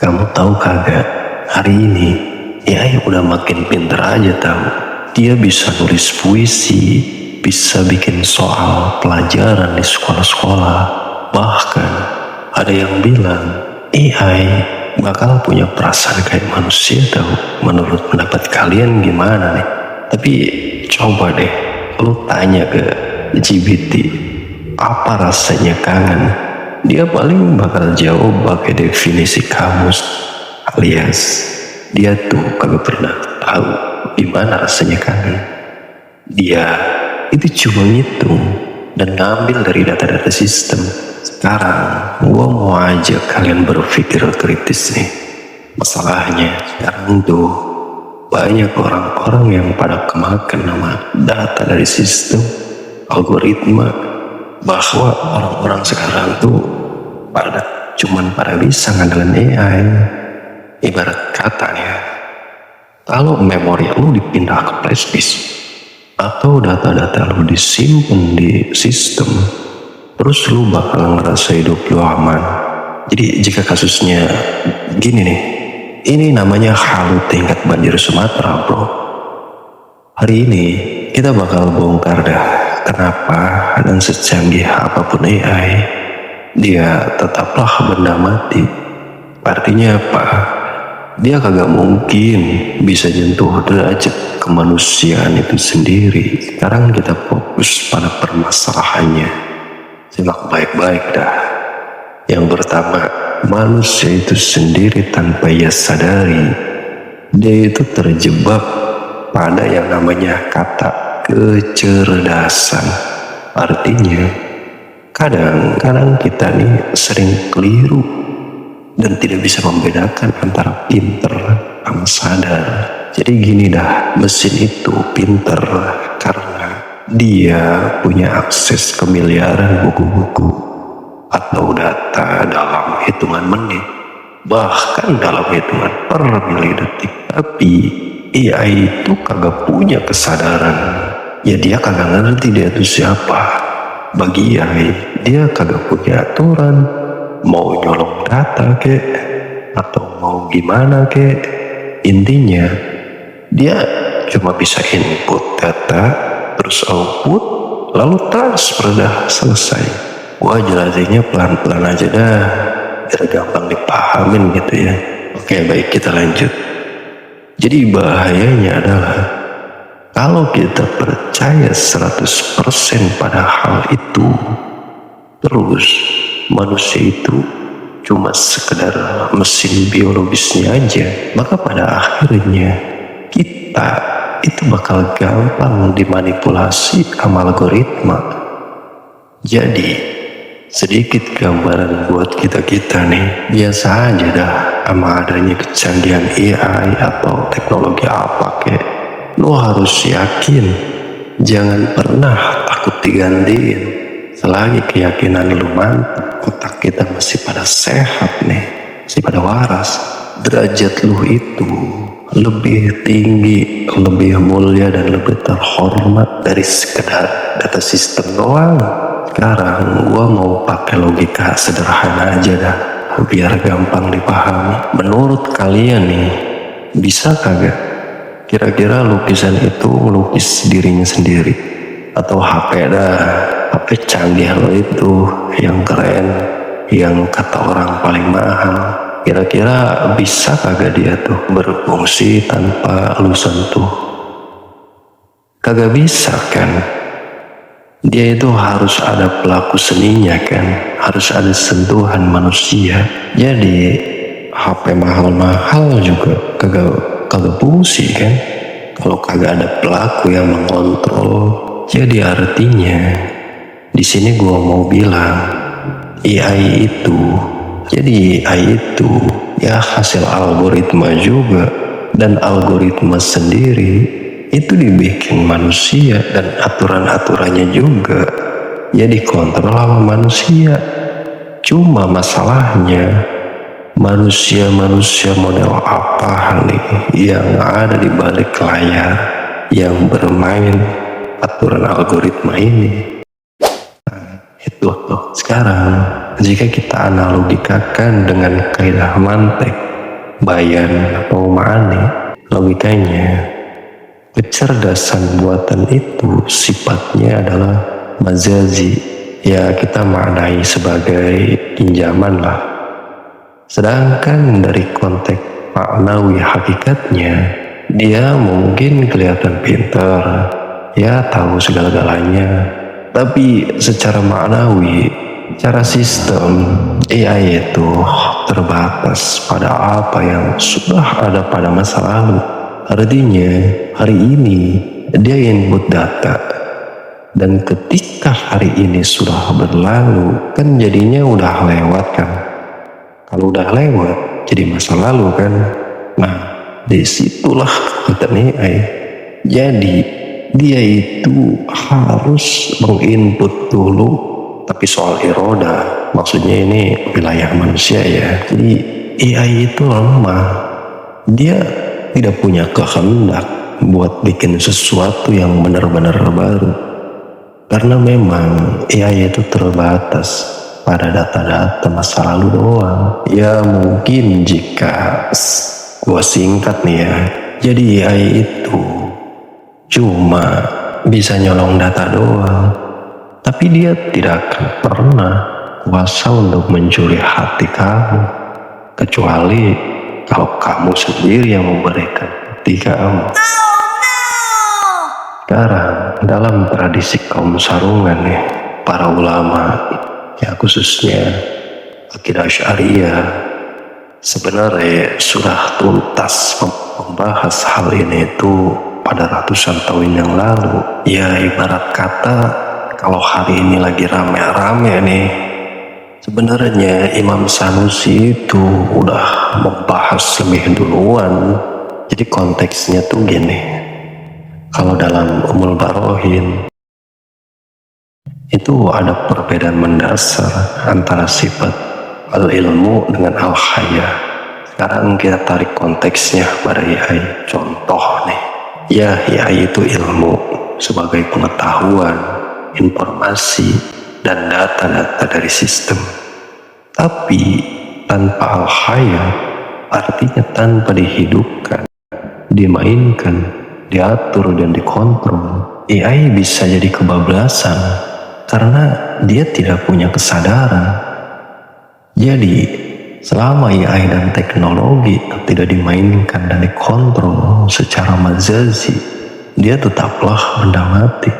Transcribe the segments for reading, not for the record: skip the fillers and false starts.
Kamu tahu kagak, hari ini AI udah makin pinter aja tahu. Dia bisa nulis puisi, bisa bikin soal pelajaran di sekolah-sekolah. Bahkan ada yang bilang AI bakal punya perasaan kayak manusia tahu. Menurut pendapat kalian gimana nih? Tapi coba deh lu tanya ke GPT, apa rasanya kangen? Dia paling bakal jawab pakai definisi kamus, alias dia tuh kagak pernah tahu gimana rasanya kangen. Dia itu cuma ngitung dan ngambil dari data-data sistem. Sekarang gua mau ajak kalian berpikir kritis nih. Masalahnya sekarang tuh banyak orang-orang yang pada kemakan nama data dari sistem, algoritma, bahwa orang-orang sekarang tuh pada bisa ngandelin AI. Ibarat kata ya, kalau memori lu dipindah ke flash disk atau data-data lu disimpan di sistem, terus lu bakal ngerasa hidup lu aman. Jadi jika kasusnya gini nih, ini namanya halu tingkat banjir Sumatera bro. Hari ini kita bakal bongkar dah kenapa dan secanggih apapun AI, dia tetaplah benda mati. Artinya apa? Dia kagak mungkin bisa nyentuh derajat kemanusiaan itu sendiri. Sekarang kita fokus pada permasalahannya. Simak baik-baik dah. Yang pertama, manusia itu sendiri tanpa ia sadari, dia itu terjebak pada yang namanya kata kecerdasan. Artinya, kadang-kadang kita nih sering keliru dan tidak bisa membedakan antara pinter sama sadar. Jadi gini dah, mesin itu pinter karena dia punya akses ke miliaran buku-buku atau data dalam hitungan menit, bahkan dalam hitungan per milidetik. Tapi AI itu kagak punya kesadaran. Ya dia kagak ngerti dia itu siapa. Bagi AI, dia kagak punya aturan. Mau nyolong data kek atau mau gimana kek, intinya dia cuma bisa input data terus output lalu transfer, dah selesai. Gua jelasinnya pelan-pelan aja dah biar gampang dipahamin gitu ya. Oke baik, kita lanjut. Jadi bahayanya adalah kalau kita percaya 100% pada hal itu, terus manusia itu cuma sekedar mesin biologisnya aja, maka pada akhirnya kita itu bakal gampang dimanipulasi sama algoritma. Jadi sedikit gambaran buat kita nih, biasa aja dah sama adanya kecanggihan AI atau teknologi apa kek, lo harus yakin, jangan pernah takut digantiin. Selagi keyakinan lu mantap, otak kita masih pada sehat nih, masih pada waras, derajat lu itu lebih tinggi, lebih mulia dan lebih terhormat dari sekedar data sistem doang. Sekarang gua mau pakai logika sederhana aja dah biar gampang dipahami. Menurut kalian nih, bisa kagak kira-kira lukisan itu melukis dirinya sendiri? Atau HP dah, HP canggih lo itu yang keren, yang kata orang paling mahal, kira-kira bisa kagak dia tuh berfungsi tanpa lu sentuh? Kagak bisa kan? Dia itu harus ada pelaku seninya kan, harus ada sentuhan manusia. Jadi HP mahal-mahal juga kagak fungsi kan kalau kagak ada pelaku yang mengontrol. Jadi artinya di sini gua mau bilang AI itu, jadi AI itu ya hasil algoritma juga, dan algoritma sendiri itu dibikin manusia dan aturan-aturannya juga ya dikontrol sama manusia. Cuma masalahnya manusia model apa nih yang ada di balik layar yang bermain aturan algoritma ini? Itu tuh sekarang jika kita analogikakan dengan kaidah mantek, bayan atau ma'ani. Logikanya, kecerdasan buatan itu sifatnya adalah majazi, ya kita maknai sebagai pinjaman lah. Sedangkan dari konteks maknawi hakikatnya, dia mungkin kelihatan pintar, ya tahu segala-galanya. Tapi secara maknawi, secara sistem, AI itu terbatas pada apa yang sudah ada pada masa lalu. Artinya, hari ini dia input data, dan ketika hari ini sudah berlalu, kan jadinya udah lewat kan. Kalau udah lewat, jadi masa lalu kan. Nah, disitulah kekuatan AI. Jadi, dia itu harus menginput dulu. Tapi soal iroda, maksudnya ini wilayah manusia ya. Jadi, AI itu lemah. Dia tidak punya kehendak buat bikin sesuatu yang benar-benar baru. Karena memang AI itu terbatas pada data-data masa lalu doang. Ya mungkin jika gua singkat nih ya, jadi AI itu cuma bisa nyolong data doang, tapi dia tidak akan pernah kuasa untuk mencuri hati kamu, kecuali kalau kamu sendiri yang memberikan hati kamu. Sekarang dalam tradisi kaum sarungan nih, para ulama, ya khususnya akidah Syariah, sebenarnya sudah tuntas membahas hal ini itu pada ratusan tahun yang lalu. Ya ibarat kata, kalau hari ini lagi rame-rame nih, sebenarnya Imam Sanusi itu udah membahas lebih duluan. Jadi konteksnya tuh gini, kalau dalam Ummul Barohin itu ada perbedaan mendasar antara sifat al-ilmu dengan al-haya. Sekarang kita tarik konteksnya pada AI. Contoh nih, ya AI itu ilmu sebagai pengetahuan, informasi, dan data-data dari sistem. Tapi tanpa al-haya, artinya tanpa dihidupkan, dimainkan, diatur, dan dikontrol, AI bisa jadi kebablasan karena dia tidak punya kesadaran. Jadi selama AI dan teknologi tidak dimainkan dan dikontrol secara majazi, dia tetaplah benda mati.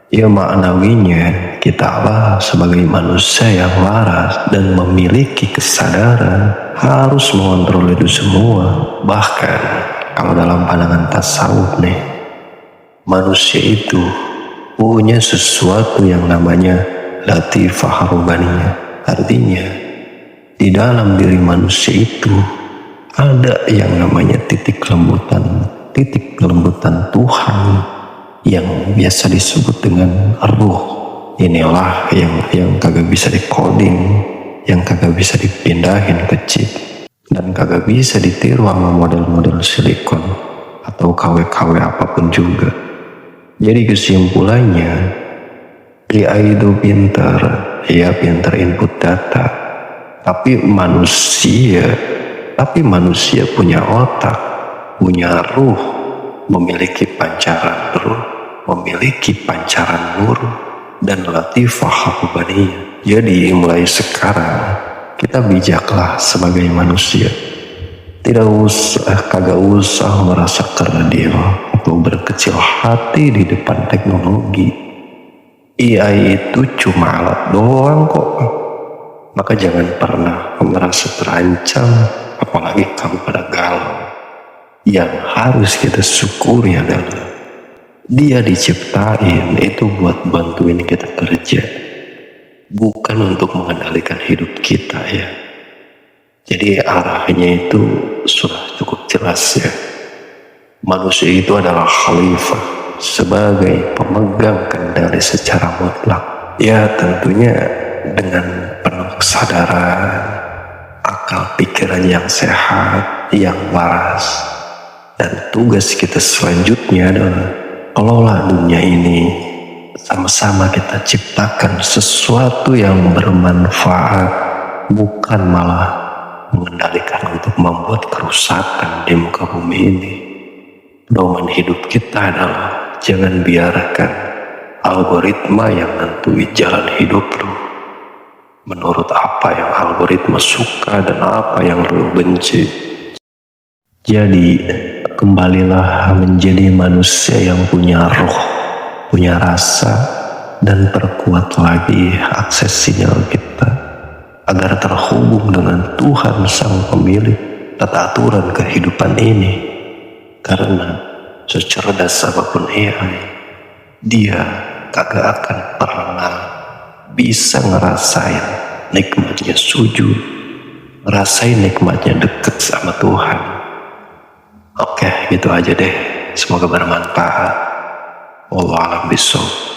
Ya maknawinya, kita sebagai manusia yang waras dan memiliki kesadaran harus mengontrol itu semua. Bahkan kalau dalam pandangan tasawuf nih, manusia itu punya sesuatu yang namanya latifah rubaniyah. Artinya, di dalam diri manusia itu ada yang namanya titik kelembutan Tuhan yang biasa disebut dengan ruh. Inilah yang kagak bisa dikoding, yang kagak bisa dipindahin ke chip, dan kagak bisa ditiru sama model-model silikon atau KW-KW apapun juga. Jadi kesimpulannya, AI itu pintar, ya pintar input data, tapi manusia punya otak, punya ruh, memiliki pancaran ruh, memiliki pancaran nur, dan latifah rubaniyah. Jadi mulai sekarang kita bijaklah sebagai manusia. Kagak usah merasa kerdil atau berkecil hati di depan teknologi. AI itu cuma alat doang kok. Maka jangan pernah merasa terancam, apalagi kamu pada galau. Yang harus kita syukuri adalah dia diciptain itu buat bantuin kita kerja, bukan untuk mengendalikan hidup kita ya. Jadi arahnya itu sudah cukup jelas ya. Manusia itu adalah khalifah sebagai pemegang kendali secara mutlak. Ya tentunya dengan penuh kesadaran, akal pikiran yang sehat, yang waras. Dan tugas kita selanjutnya adalah kelola dunia ini. Sama-sama kita ciptakan sesuatu yang bermanfaat, bukan malah mengendalikan untuk membuat kerusakan di muka bumi ini. Domain hidup kita adalah jangan biarkan algoritma yang nentuin jalan hidup lu menurut apa yang algoritma suka dan apa yang lu benci. Jadi kembalilah menjadi manusia yang punya roh, punya rasa, dan perkuat lagi akses sinyal kita agar terhubung dengan Tuhan Sang Pemilik tata aturan kehidupan ini. Karena secerdas apapun AI, dia kagak akan pernah bisa ngerasain nikmatnya sujud, ngerasain nikmatnya deket sama Tuhan. Oke, gitu aja deh. Semoga bermanfaat. Wallahu a'lam bishawab.